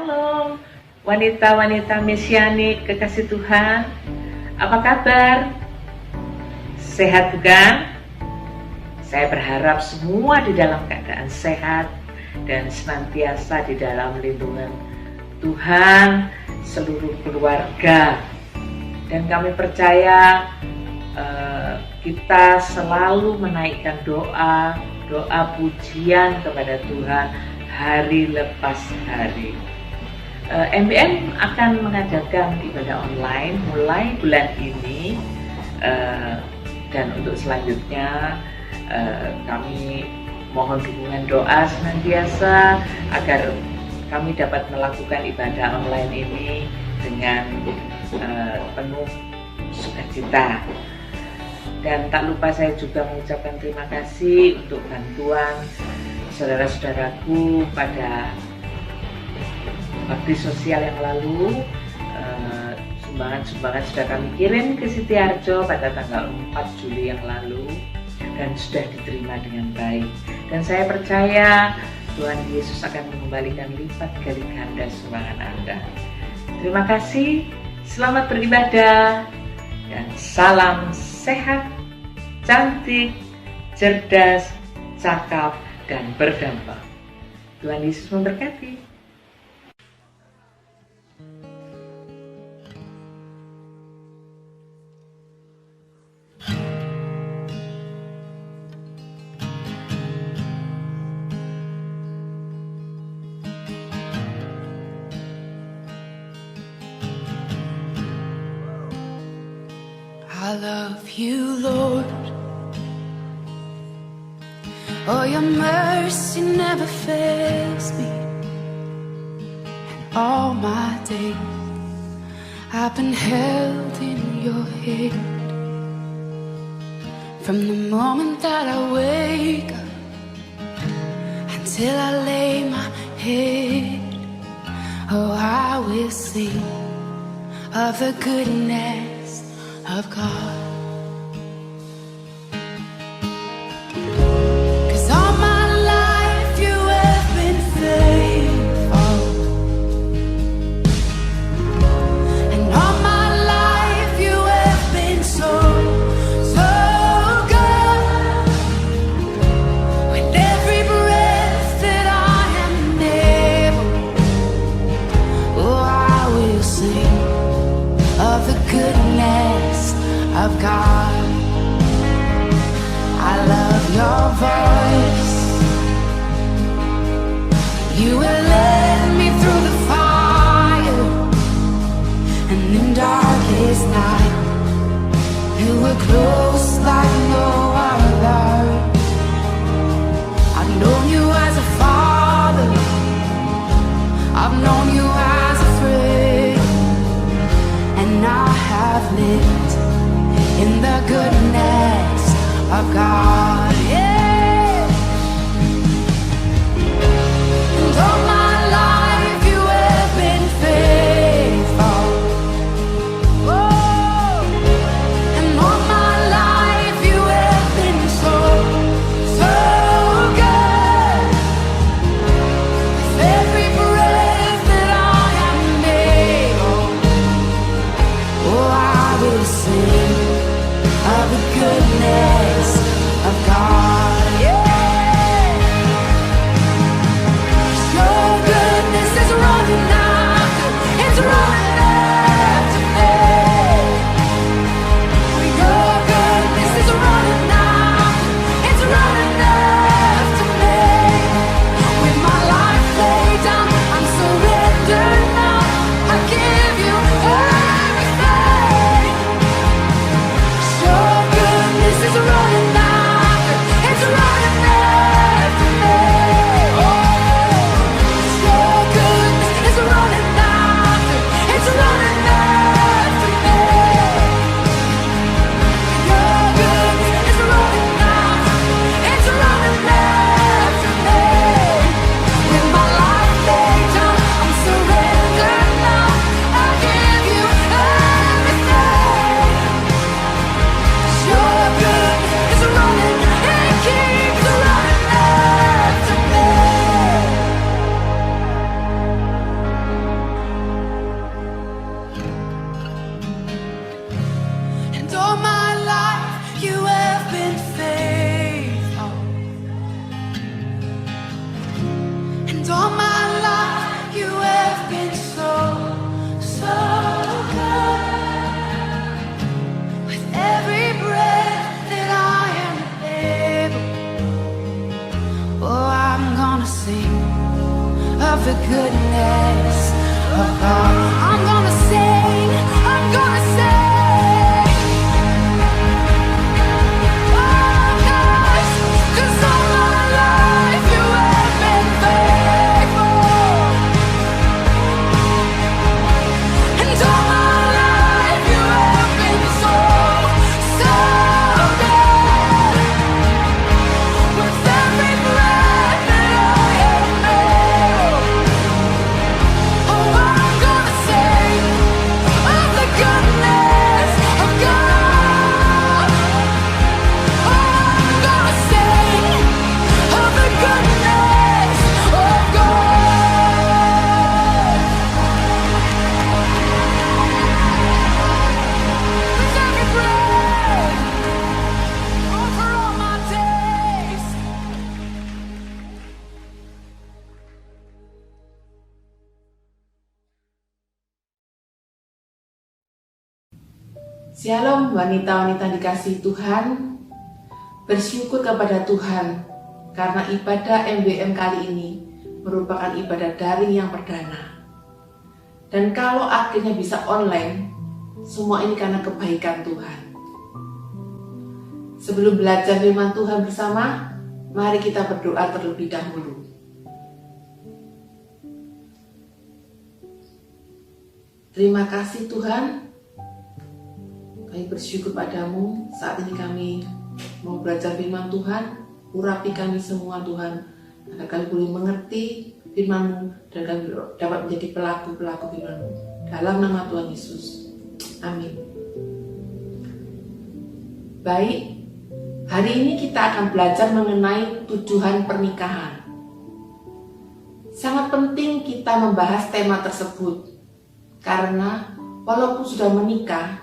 Shalom, wanita-wanita mesianik kekasih Tuhan. Apa kabar? Sehat bukan? Saya berharap semua di dalam keadaan sehat dan senantiasa di dalam lindungan Tuhan, seluruh keluarga. Dan kami percaya kita selalu menaikkan doa pujian kepada Tuhan hari lepas hari. MBM akan mengadakan ibadah online mulai bulan ini, dan untuk selanjutnya kami mohon dukungan doa senantiasa agar kami dapat melakukan ibadah online ini dengan penuh sukacita. Dan tak lupa saya juga mengucapkan terima kasih untuk bantuan saudara-saudaraku pada bakti sosial yang lalu. Sumbangan sudah kami kirim ke Sitiarjo pada tanggal 4 Juli yang lalu dan sudah diterima dengan baik. Dan saya percaya Tuhan Yesus akan mengembalikan lipat kali ganda sumbangan Anda. Terima kasih, selamat beribadah, dan salam sehat, cantik, cerdas, cakap, dan berdampak. Tuhan Yesus memberkati. I love you, Lord. Oh, your mercy never fails me. And all my days I've been held in your hand. From the moment that I wake up until I lay my head, oh, I will sing of the goodness of God. 'Cause all my life you have been faithful, and all my life you have been so, so good. With every breath that I am able, oh, I will sing of the goodness of God. I love your voice. You will lead me through the fire, and in darkest night you were close like no other. I've known you as a father, I've known you as a friend, and I have lived in the goodness of God. Yeah. And all my life you have been faithful. Oh. And all my life you have been so, so good. With every breath that I am able, oh, I will sing of the goodness of Shalom wanita-wanita dikasihi Tuhan. Bersyukur kepada Tuhan karena ibadah MBM kali ini merupakan ibadah daring yang perdana. Dan kalau akhirnya bisa online, semua ini karena kebaikan Tuhan. Sebelum belajar firman Tuhan bersama, mari kita berdoa terlebih dahulu. Terima kasih Tuhan, kami bersyukur padamu. Saat ini kami mau belajar firman Tuhan. Urapi kami semua Tuhan, agar kami boleh mengerti firman-Mu dan kami dapat menjadi pelaku-pelaku firman-Mu. Dalam nama Tuhan Yesus, amin. Baik, hari ini kita akan belajar mengenai tujuan pernikahan. Sangat penting kita membahas tema tersebut, karena walaupun sudah menikah,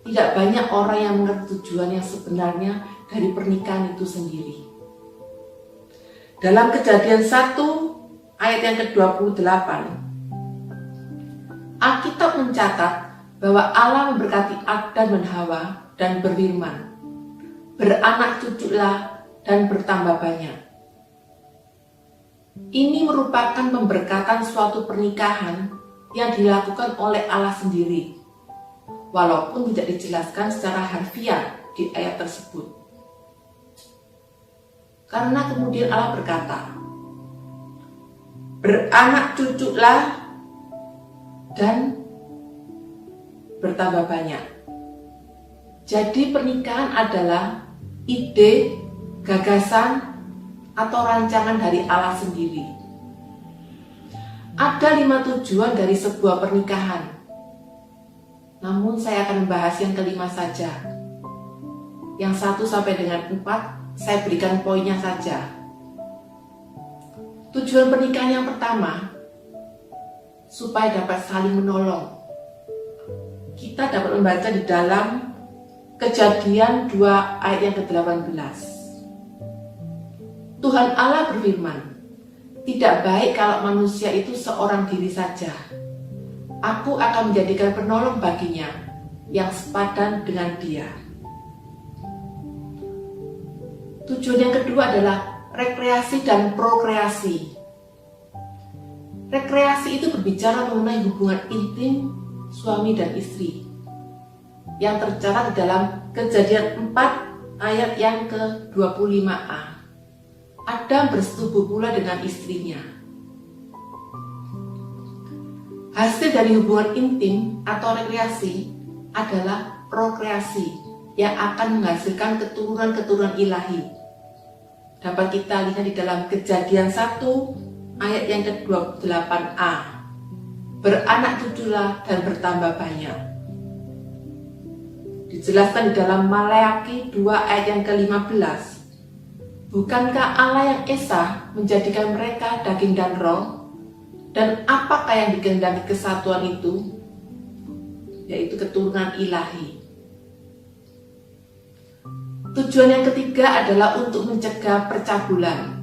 tidak banyak orang yang mengerti tujuan yang sebenarnya dari pernikahan itu sendiri. Dalam Kejadian 1 ayat yang ke-28, Alkitab mencatat bahwa Allah memberkati Adam dan Hawa dan berfirman, "Beranak cuculah dan bertambah banyak." Ini merupakan pemberkatan suatu pernikahan yang dilakukan oleh Allah sendiri, walaupun tidak dijelaskan secara harfiah di ayat tersebut. Karena kemudian Allah berkata, "Beranak cuculah dan bertambah banyak." Jadi pernikahan adalah ide, gagasan, atau rancangan dari Allah sendiri. Ada 5 tujuan dari sebuah pernikahan. Namun saya akan membahas yang kelima saja. Yang 1 sampai dengan 4 saya berikan poinnya saja. Tujuan pernikahan yang pertama, supaya dapat saling menolong. Kita dapat membaca di dalam Kejadian 2 ayat yang ke-18. Tuhan Allah berfirman, "Tidak baik kalau manusia itu seorang diri saja. Aku akan menjadikan penolong baginya yang sepadan dengan dia." Tujuan yang kedua adalah rekreasi dan prokreasi. Rekreasi itu berbicara mengenai hubungan intim suami dan istri yang tercatat di dalam Kejadian 4 ayat yang ke-25a. Adam bersetubuh pula dengan istrinya. Hasil dari hubungan intim atau rekreasi adalah prokreasi yang akan menghasilkan keturunan-keturunan ilahi. Dapat kita lihat di dalam Kejadian 1 ayat yang ke-28a. Beranak cuculah dan bertambah banyak. Dijelaskan di dalam Maleakhi 2 ayat yang ke-15. Bukankah Allah yang esa menjadikan mereka daging dan roh? Dan apakah yang dikehendaki kesatuan itu? Yaitu keturunan ilahi. Tujuan yang ketiga adalah untuk mencegah percabulan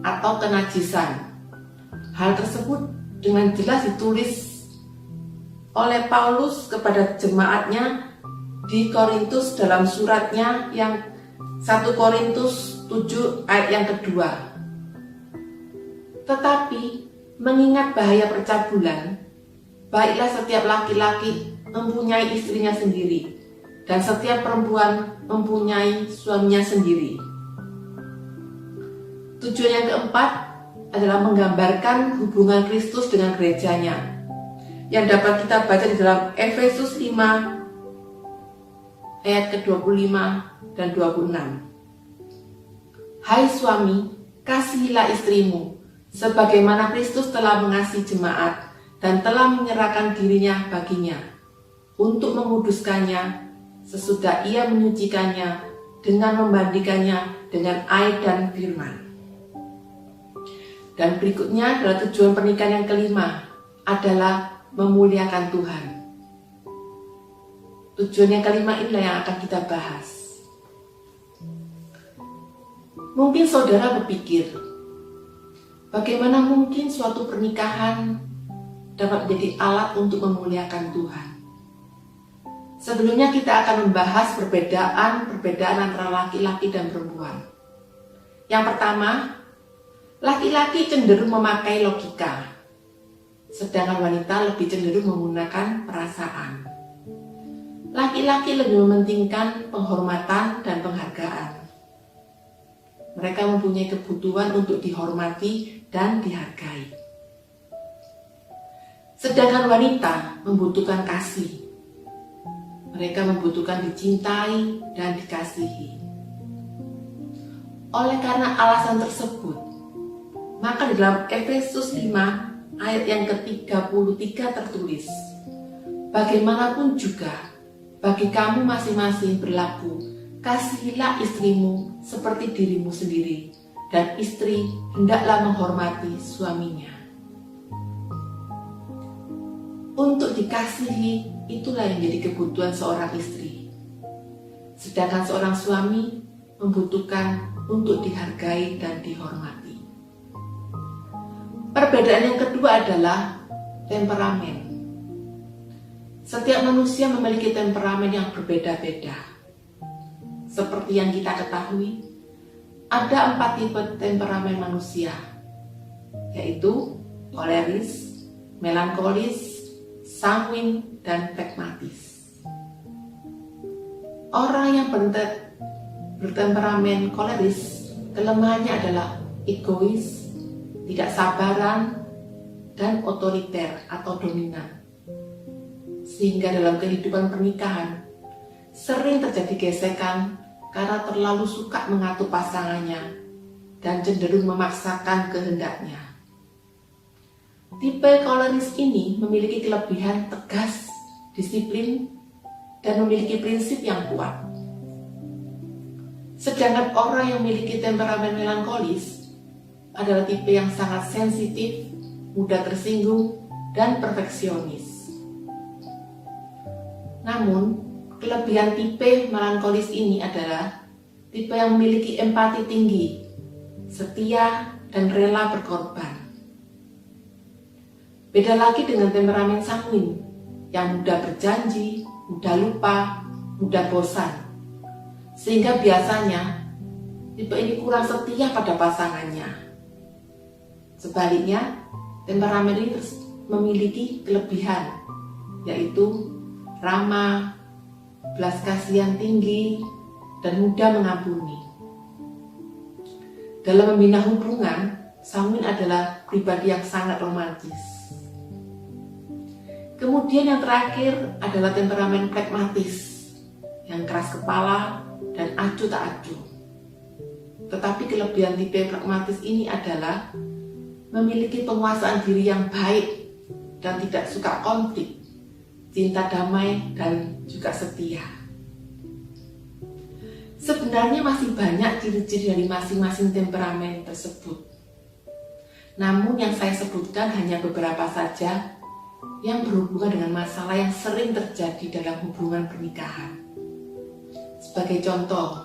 atau kenajisan. Hal tersebut dengan jelas ditulis oleh Paulus kepada jemaatnya di Korintus dalam suratnya yang 1 Korintus 7 ayat yang kedua. Tetapi mengingat bahaya percabulan, baiklah setiap laki-laki mempunyai istrinya sendiri, dan setiap perempuan mempunyai suaminya sendiri. Tujuan yang keempat adalah menggambarkan hubungan Kristus dengan gerejanya, yang dapat kita baca di dalam Efesus 5 ayat ke-25 dan 26. Hai suami, kasihilah istrimu, sebagaimana Kristus telah mengasihi jemaat dan telah menyerahkan dirinya baginya, untuk menguduskannya, sesudah ia menyucikannya dengan membandingkannya dengan air dan firman. Dan berikutnya adalah tujuan pernikahan yang kelima, adalah memuliakan Tuhan. Tujuan yang kelima inilah yang akan kita bahas. Mungkin saudara berpikir, bagaimana mungkin suatu pernikahan dapat menjadi alat untuk memuliakan Tuhan? Sebelumnya kita akan membahas perbedaan antara laki-laki dan perempuan. Yang pertama, laki-laki cenderung memakai logika, sedangkan wanita lebih cenderung menggunakan perasaan. Laki-laki lebih mementingkan penghormatan dan penghargaan. Mereka mempunyai kebutuhan untuk dihormati dan dihargai. Sedangkan wanita membutuhkan kasih. Mereka membutuhkan dicintai dan dikasihi. Oleh karena alasan tersebut, maka di dalam Efesus 5 ayat yang ke-33 tertulis, bagaimanapun juga, bagi kamu masing-masing berlaku, kasihilah istrimu seperti dirimu sendiri, dan istri hendaklah menghormati suaminya. Untuk dikasihi, itulah yang menjadi kebutuhan seorang istri. Sedangkan seorang suami membutuhkan untuk dihargai dan dihormati. Perbedaan yang kedua adalah temperamen. Setiap manusia memiliki temperamen yang berbeda-beda. Seperti yang kita ketahui, ada 4 tipe temperamen manusia, yaitu koleris, melankolis, sanguin, dan flegmatis. Orang yang bertemperamen koleris, kelemahannya adalah egois, tidak sabaran, dan otoriter atau dominan. Sehingga dalam kehidupan pernikahan, sering terjadi gesekan karena terlalu suka mengatur pasangannya dan cenderung memaksakan kehendaknya. Tipe koleris ini memiliki kelebihan tegas, disiplin, dan memiliki prinsip yang kuat. Sedangkan orang yang memiliki temperamen melankolis adalah tipe yang sangat sensitif, mudah tersinggung, dan perfeksionis. Namun, kelebihan tipe melankolis ini adalah tipe yang memiliki empati tinggi, setia, dan rela berkorban. Beda lagi dengan temperamen sanguin yang mudah berjanji, mudah lupa, mudah bosan. Sehingga biasanya tipe ini kurang setia pada pasangannya. Sebaliknya, temperamen ini memiliki kelebihan, yaitu ramah, belas kasihan tinggi, dan mudah mengampuni. Dalam membina hubungan, sanguin adalah pribadi yang sangat romantis. Kemudian yang terakhir adalah temperamen flegmatis, yang keras kepala dan acuh tak acuh. Tetapi kelebihan tipe flegmatis ini adalah memiliki penguasaan diri yang baik dan tidak suka konflik, cinta damai, dan juga setia. Sebenarnya masih banyak ciri-ciri dari masing-masing temperamen tersebut. Namun yang saya sebutkan hanya beberapa saja yang berhubungan dengan masalah yang sering terjadi dalam hubungan pernikahan. Sebagai contoh,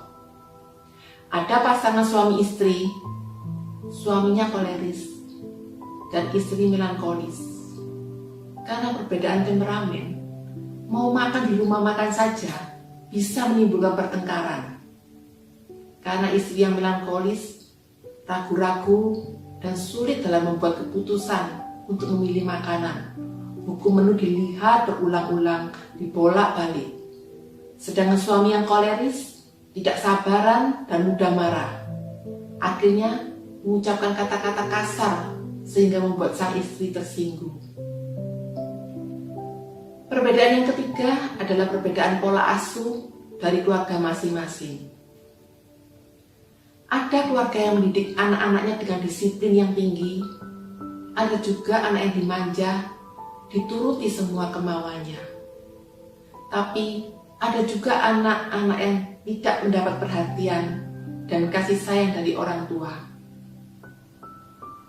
ada pasangan suami istri, suaminya koleris dan istri melankolis. Karena perbedaan temperamen, mau makan di rumah makan saja bisa menimbulkan pertengkaran. Karena istri yang melankolis ragu-ragu dan sulit dalam membuat keputusan untuk memilih makanan. Buku menu dilihat berulang-ulang, dibolak-balik. Sedangkan suami yang koleris tidak sabaran dan mudah marah. Akhirnya mengucapkan kata-kata kasar sehingga membuat sang istri tersinggung. Perbedaan yang ketiga adalah perbedaan pola asuh dari keluarga masing-masing. Ada keluarga yang mendidik anak-anaknya dengan disiplin yang tinggi. Ada juga anak yang dimanja, dituruti semua kemauannya. Tapi ada juga anak-anak yang tidak mendapat perhatian dan kasih sayang dari orang tua.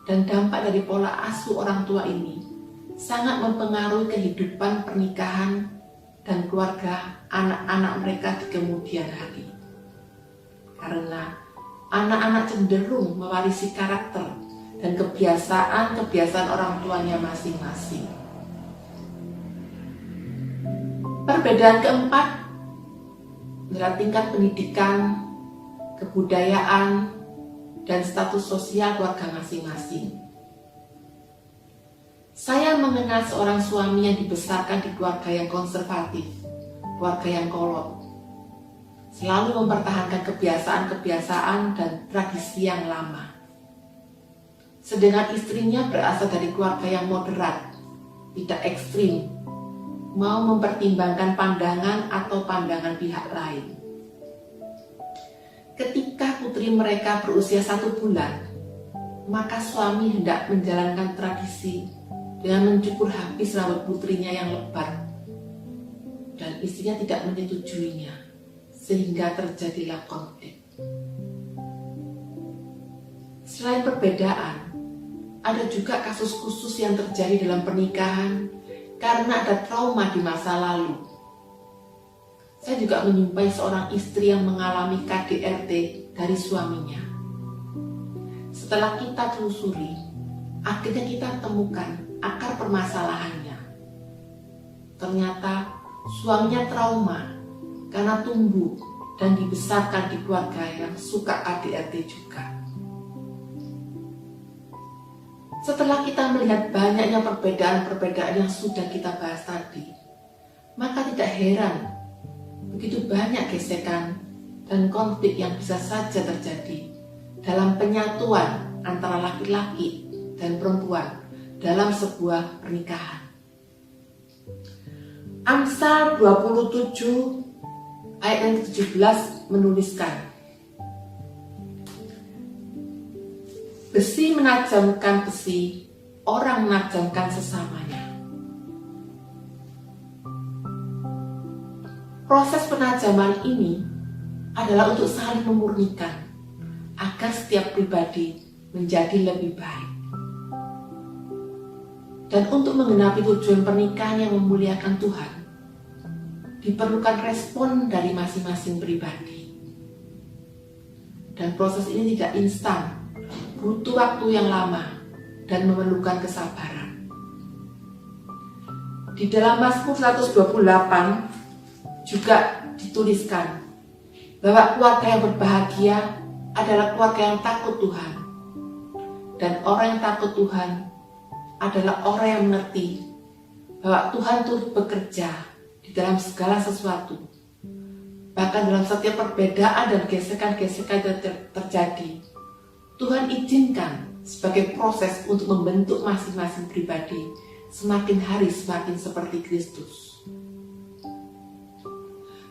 Dan dampak dari pola asuh orang tua ini sangat mempengaruhi kehidupan pernikahan dan keluarga anak-anak mereka di kemudian hari. Karena anak-anak cenderung mewarisi karakter dan kebiasaan-kebiasaan orang tuanya masing-masing. Perbedaan keempat adalah tingkat pendidikan, kebudayaan, dan status sosial keluarga masing-masing. Saya mengenal seorang suami yang dibesarkan di keluarga yang konservatif, keluarga yang kolot, selalu mempertahankan kebiasaan-kebiasaan dan tradisi yang lama. Sedangkan istrinya berasal dari keluarga yang moderat, tidak ekstrim, mau mempertimbangkan pandangan atau pandangan pihak lain. Ketika putri mereka berusia 1 bulan, maka suami hendak menjalankan tradisi dengan mencukur habis rambut putrinya yang lebat, dan istrinya tidak menyetujuinya, sehingga terjadilah konflik. Selain perbedaan, ada juga kasus khusus yang terjadi dalam pernikahan karena ada trauma di masa lalu. Saya juga menjumpai seorang istri yang mengalami KDRT dari suaminya. Setelah kita telusuri, akhirnya kita temukan akar permasalahannya. Ternyata suaminya trauma karena tumbuh dan dibesarkan di keluarga yang suka KDRT juga. Setelah kita melihat banyaknya perbedaan-perbedaan yang sudah kita bahas tadi, maka tidak heran begitu banyak gesekan dan konflik yang bisa saja terjadi dalam penyatuan antara laki-laki dan perempuan dalam sebuah pernikahan. Amsal 27 ayat yang 17 menuliskan, besi menajamkan besi, orang menajamkan sesamanya. Proses penajaman ini adalah untuk saling memurnikan agar setiap pribadi menjadi lebih baik. Dan untuk menggenapi tujuan pernikahan yang memuliakan Tuhan, diperlukan respon dari masing-masing pribadi. Dan proses ini tidak instan, butuh waktu yang lama dan memerlukan kesabaran. Di dalam Mazmur 128 juga dituliskan bahwa keluarga yang berbahagia adalah keluarga yang takut Tuhan. Dan orang yang takut Tuhan adalah orang yang mengerti bahwa Tuhan turut bekerja di dalam segala sesuatu. Bahkan dalam setiap perbedaan dan gesekan-gesekan yang terjadi, Tuhan izinkan sebagai proses untuk membentuk masing-masing pribadi semakin hari semakin seperti Kristus.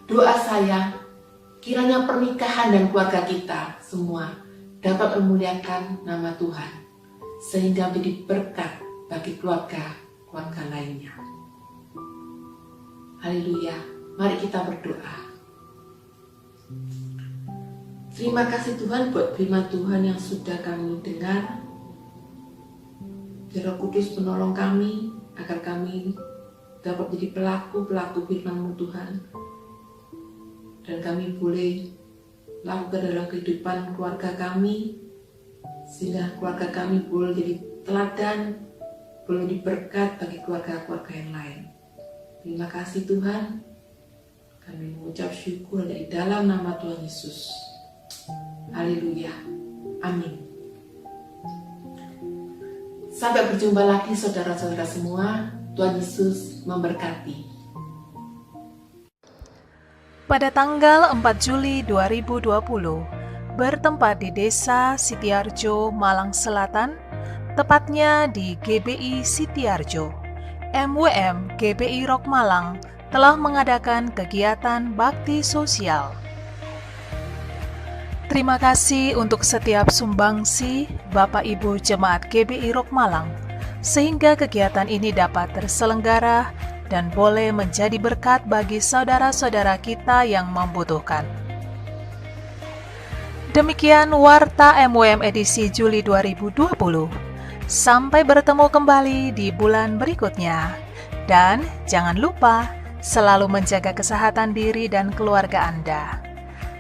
Doa saya, kiranya pernikahan dan keluarga kita semua dapat memuliakan nama Tuhan, sehingga menjadi berkat bagi keluarga lainnya. Haleluya, mari kita berdoa. Terima kasih Tuhan buat firman Tuhan yang sudah kami dengar. Biar Roh Kudus menolong kami agar kami dapat menjadi pelaku-pelaku firman-Mu Tuhan. Dan kami boleh lakukan dalam kehidupan keluarga kami, sehingga keluarga kami boleh jadi teladan, boleh diberkat bagi keluarga-keluarga yang lain. Terima kasih Tuhan. Kami mengucap syukur di dalam nama Tuhan Yesus. Haleluya. Amin. Sampai berjumpa lagi saudara-saudara semua. Tuhan Yesus memberkati. Pada tanggal 4 Juli 2020, bertempat di Desa Sitiarjo, Malang Selatan, tepatnya di GBI Sitiarjo, MWM GBI Rock Malang telah mengadakan kegiatan bakti sosial. Terima kasih untuk setiap sumbangsi Bapak Ibu Jemaat GBI Rock Malang, sehingga kegiatan ini dapat terselenggara dan boleh menjadi berkat bagi saudara-saudara kita yang membutuhkan. Demikian Warta MWM edisi Juli 2020. Sampai bertemu kembali di bulan berikutnya. Dan jangan lupa selalu menjaga kesehatan diri dan keluarga Anda.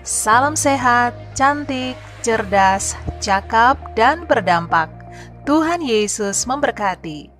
Salam sehat, cantik, cerdas, cakap, dan berdampak. Tuhan Yesus memberkati.